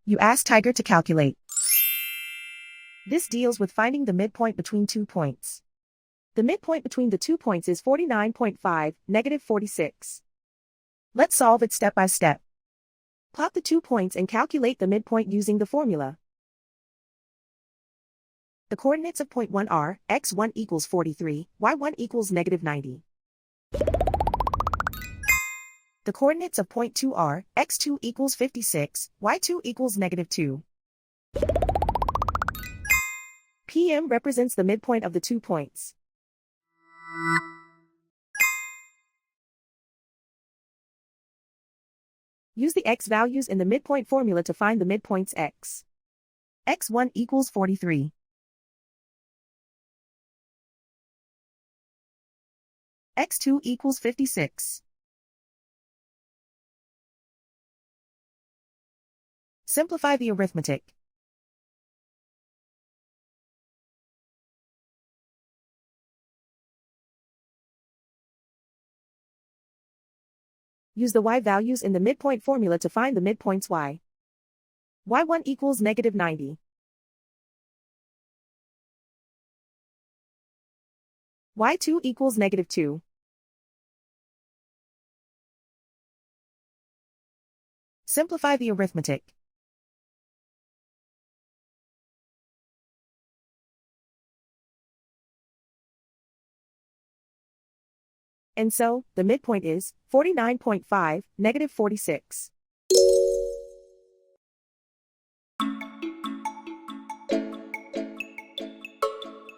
You ask Tiger to calculate. This deals with finding the midpoint between 2 points. The midpoint between the 2 points is 49.5, negative 46. Let's solve it step by step. Plot the 2 points and calculate the midpoint using the formula. The coordinates of point 1 are, x1 equals 43, y1 equals negative 90. The coordinates of point 2 are, x2 equals 56, y2 equals negative 2. PM represents the midpoint of the 2 points. Use the x values in the midpoint formula to find the midpoints x. x1 equals 43. x2 equals 56. Simplify the arithmetic. Use the y values in the midpoint formula to find the midpoints y. y1 equals negative 90. y2 equals negative 2. Simplify the arithmetic. And so, the midpoint is 49.5, negative 46.